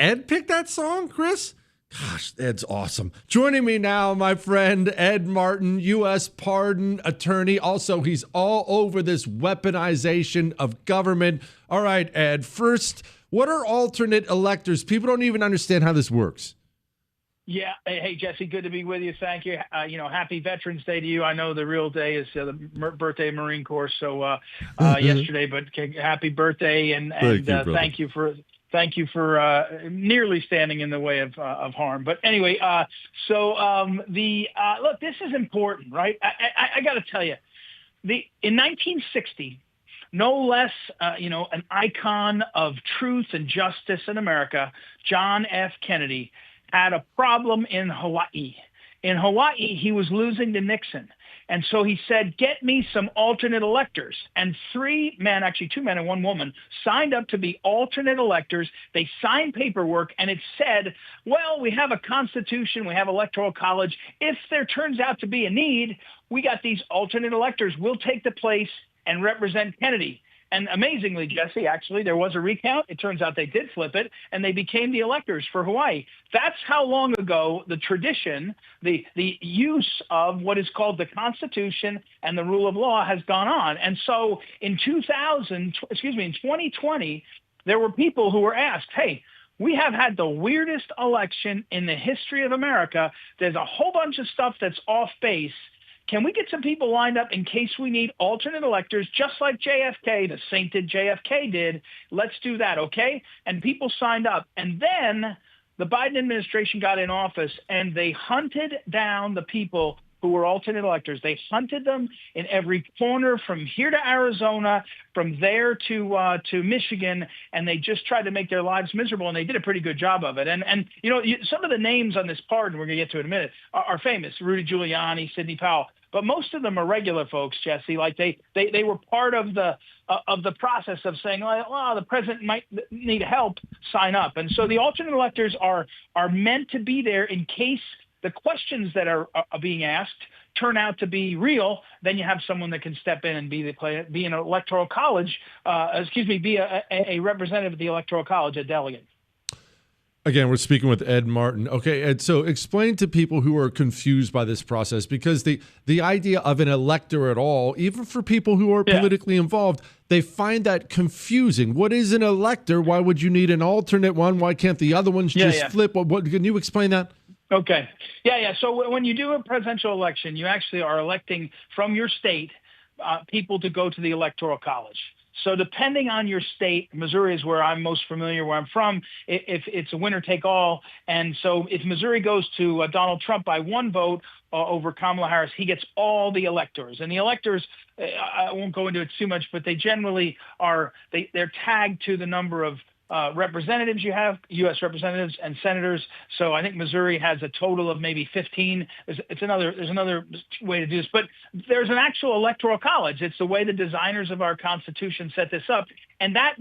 Ed pick that song, Chris? Gosh, Ed's awesome. Joining me now, my friend Ed Martin, U.S. pardon attorney. Also, he's all over this weaponization of government. All right, Ed, first, what are alternate electors? People don't even understand how this works. Yeah. Hey, Jesse, good to be with you. Thank you. Happy Veterans Day to you. I know the real day is the birthday of Marine Corps, so yesterday, but happy birthday. And thank you for nearly standing in the way of harm. But anyway, look, this is important, right? I got to tell you, in 1960, no less, an icon of truth and justice in America, John F. Kennedy, had a problem in Hawaii. In Hawaii, he was losing to Nixon. And so he said, get me some alternate electors. And 3 men, actually 2 men and 1 woman, signed up to be alternate electors. They signed paperwork, and it said, well, we have a constitution, we have electoral college. If there turns out to be a need, we got these alternate electors. We'll take the place and represent Kennedy. And amazingly, Jesse, actually, there was a recount. It turns out they did flip it, and they became the electors for Hawaii. That's how long ago the tradition, the use of what is called the Constitution and the rule of law has gone on. And so in 2020, there were people who were asked, hey, we have had the weirdest election in the history of America. There's a whole bunch of stuff that's off base. Can we get some people lined up in case we need alternate electors, just like JFK, the sainted JFK did? Let's do that, okay? And people signed up. And then the Biden administration got in office, and they hunted down the people who were alternate electors. They hunted them in every corner from here to Arizona, from there to Michigan, and they just tried to make their lives miserable, and they did a pretty good job of it. And some of the names on this pardon, we're going to get to in a minute, are famous. Rudy Giuliani, Sidney Powell. But most of them are regular folks, Jesse. Like they were part of the process of saying, well, the president might need help, sign up. And so the alternate electors are meant to be there in case the questions that are being asked turn out to be real. Then you have someone that can step in and be an electoral college, be a representative of the electoral college, a delegate. Again, we're speaking with Ed Martin. Okay, Ed, so explain to people who are confused by this process, because the idea of an elector at all, even for people who are politically involved, they find that confusing. What is an elector? Why would you need an alternate one? Why can't the other ones just flip? What can you explain that? Okay. Yeah. So when you do a presidential election, you actually are electing from your state people to go to the electoral college. So depending on your state, Missouri is where I'm most familiar, where I'm from, if it's a winner take all. And so if Missouri goes to Donald Trump by 1 vote over Kamala Harris, he gets all the electors. And the electors, I won't go into it too much, but they generally they're tagged to the number of representatives you have, U.S. representatives and senators. So I think Missouri has a total of maybe 15. There's another way to do this, but there's an actual electoral college. It's the way the designers of our Constitution set this up, and that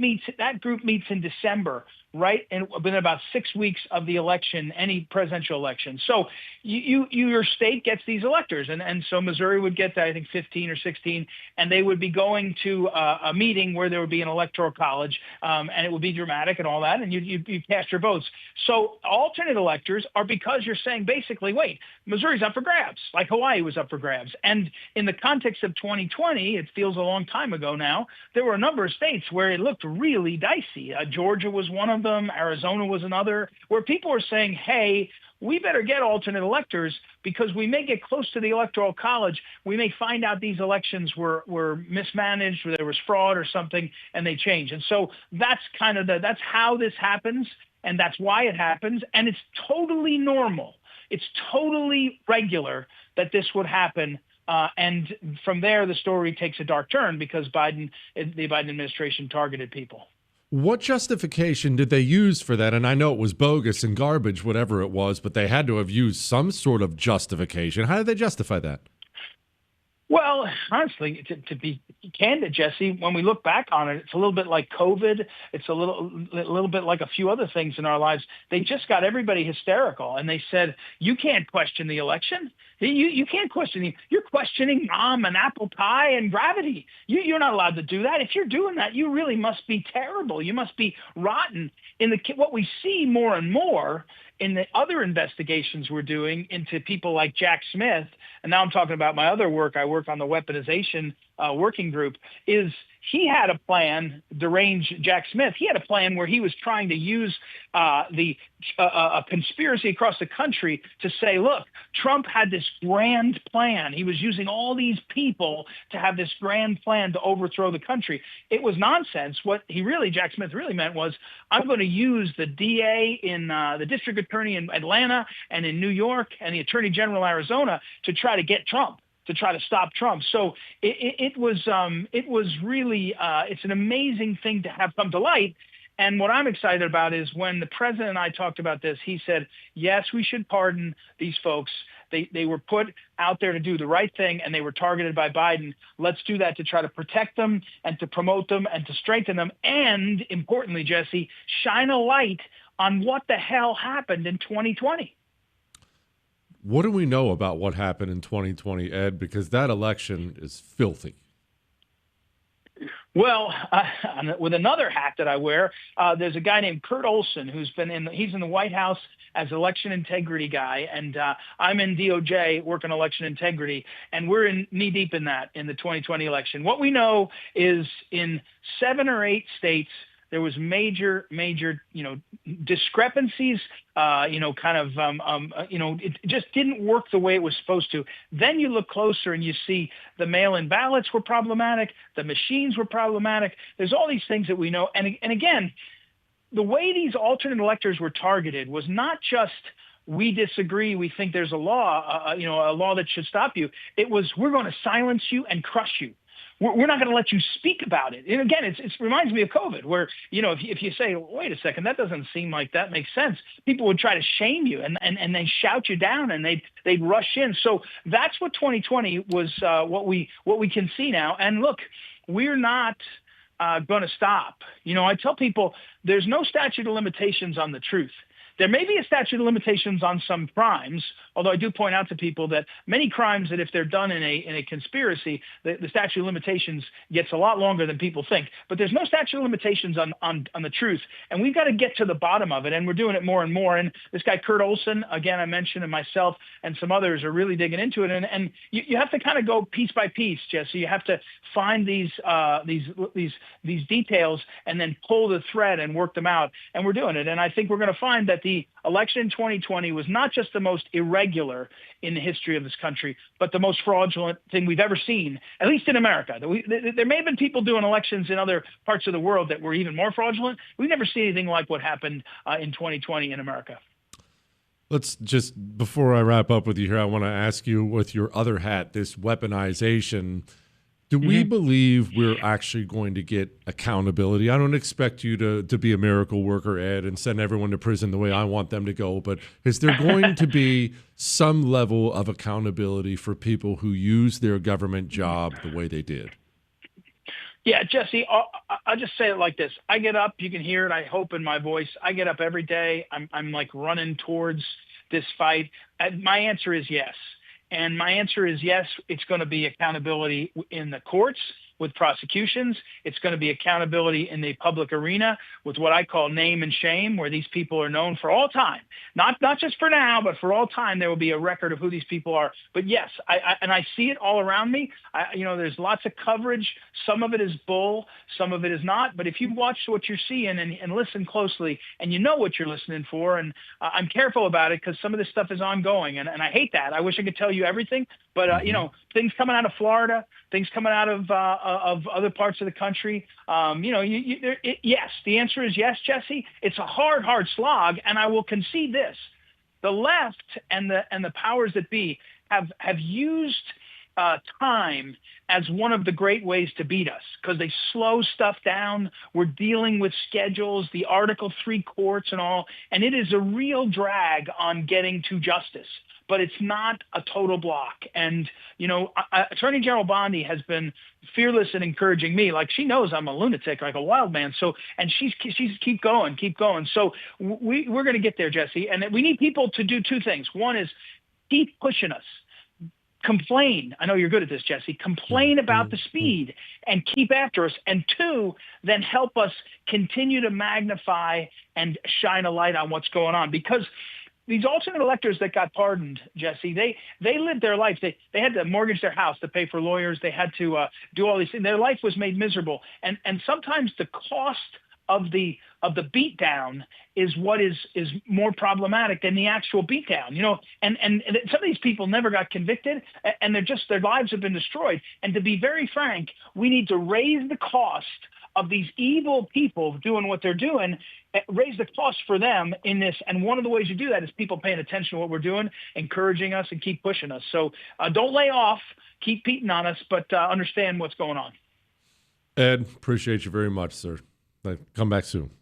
group meets in December, right? And within about 6 weeks of the election, any presidential election. So your state gets these electors, and so Missouri would get, I think, 15 or 16, and they would be going to a meeting where there would be an electoral college, and it would be dramatic and all that, and you cast your votes. So alternate electors are because you're saying basically, wait, Missouri's up for grabs, like Hawaii was up for grabs. And in the context of 2020, it feels a long time ago now, there were a number of states where it looked really dicey. Georgia was one of them. Arizona was another, where people were saying, hey, we better get alternate electors because we may get close to the electoral college. We may find out these elections were mismanaged, or there was fraud or something, and they change. And so that's that's how this happens, and that's why it happens. And it's totally normal. It's totally regular that this would happen. And from there, the story takes a dark turn because the Biden administration targeted people. What justification did they use for that? And I know it was bogus and garbage, whatever it was, but they had to have used some sort of justification. How did they justify that? Well, honestly, to be candid, Jesse, when we look back on it, it's a little bit like COVID. It's a little bit like a few other things in our lives. They just got everybody hysterical, and they said, you can't question the election. You can't question him. You're questioning mom and apple pie and gravity. You're not allowed to do that. If you're doing that, you really must be terrible. You must be rotten. What we see more and more in the other investigations we're doing into people like Jack Smith, and now I'm talking about my other work. I work on the weaponization working group. Is he had a plan, deranged Jack Smith. He had a plan where he was trying to use a conspiracy across the country to say, look, Trump had this grand plan. He was using all these people to have this grand plan to overthrow the country. It was nonsense. What Jack Smith really meant was, I'm going to use the DA in the district attorney in Atlanta and in New York and the attorney general in Arizona to try to get Trump, to try to stop Trump. So it was really, it's an amazing thing to have come to light. And what I'm excited about is when the president and I talked about this, he said, yes, we should pardon these folks. They were put out there to do the right thing, and they were targeted by Biden. Let's do that to try to protect them and to promote them and to strengthen them. And importantly, Jesse, shine a light on what the hell happened in 2020. What do we know about what happened in 2020, Ed? Because that election is filthy. Well, with another hat that I wear, there's a guy named Kurt Olson who's he's in the White House as election integrity guy, and I'm in DOJ working election integrity, and we're knee deep in that in the 2020 election. What we know is in 7 or 8 states, there was major, discrepancies, it just didn't work the way it was supposed to. Then you look closer and you see the mail-in ballots were problematic. The machines were problematic. There's all these things that we know. And again, the way these alternate electors were targeted was not just, we disagree, we think there's a law, a law that should stop you. It was, we're going to silence you and crush you. We're not going to let you speak about it. And again, it reminds me of COVID, where, if you say, wait a second, that doesn't seem like that makes sense, people would try to shame you and they shout you down and they'd rush in. So that's what 2020 was, what we can see now. And look, we're not going to stop. I tell people there's no statute of limitations on the truth. There may be a statute of limitations on some crimes, although I do point out to people that many crimes that if they're done in a conspiracy, the statute of limitations gets a lot longer than people think. But there's no statute of limitations on the truth. And we've got to get to the bottom of it. And we're doing it more and more. And this guy, Kurt Olson, again, I mentioned, and myself and some others are really digging into it. And you have to kind of go piece by piece, Jesse. You have to find these details and then pull the thread and work them out. And we're doing it. And I think we're going to find that the election in 2020 was not just the most irregular in the history of this country, but the most fraudulent thing we've ever seen, at least in America. There may have been people doing elections in other parts of the world that were even more fraudulent. We've never seen anything like what happened in 2020 in America. Let's just, before I wrap up with you here, I want to ask you, with your other hat, this weaponization, do we believe we're actually going to get accountability? I don't expect you to be a miracle worker, Ed, and send everyone to prison the way I want them to go, but is there going to be some level of accountability for people who use their government job the way they did? Yeah, Jesse, I'll just say it like this. I get up, you can hear it, I hope, in my voice. I get up every day. I'm like running towards this fight. And my answer is yes. And my answer is yes, it's going to be accountability in the courts with prosecutions. It's going to be accountability in the public arena with what I call name and shame, where these people are known for all time. Not just for now, but for all time. There will be a record of who these people are. But yes, I see it all around me. There's lots of coverage. Some of it is bull, some of it is not. But if you watch what you're seeing and listen closely, and you know what you're listening for, and I'm careful about it because some of this stuff is ongoing, and I hate that. I wish I could tell you everything, but things coming out of Florida, things coming out of other parts of the country. Yes, the answer is yes, Jesse. It's a hard slog, and I will concede this: the left and the powers that be have used time as one of the great ways to beat us, because they slow stuff down. We're dealing with schedules, the Article 3 courts and all, and it is a real drag on getting to justice. But it's not a total block. And, Attorney General Bondi has been fearless in encouraging me. Like, she knows I'm a lunatic, like a wild man. So, and she's keep going. So we're going to get there, Jesse. And we need people to do 2 things. One is keep pushing us. complain. I know you're good at this, Jesse. Complain about the speed and keep after us. And two, then help us continue to magnify and shine a light on what's going on. Because these alternate electors that got pardoned, Jesse, they lived their life. They had to mortgage their house to pay for lawyers. They had to do all these things. Their life was made miserable. And sometimes the cost of the beatdown is what is more problematic than the actual beatdown, and some of these people never got convicted, and their lives have been destroyed. And to be very frank, we need to raise the cost of these evil people doing what they're doing, raise the cost for them in this. And one of the ways you do that is people paying attention to what we're doing, encouraging us, and keep pushing us. So don't lay off, keep beating on us, but understand what's going on. Ed, appreciate you very much, sir. Come back soon.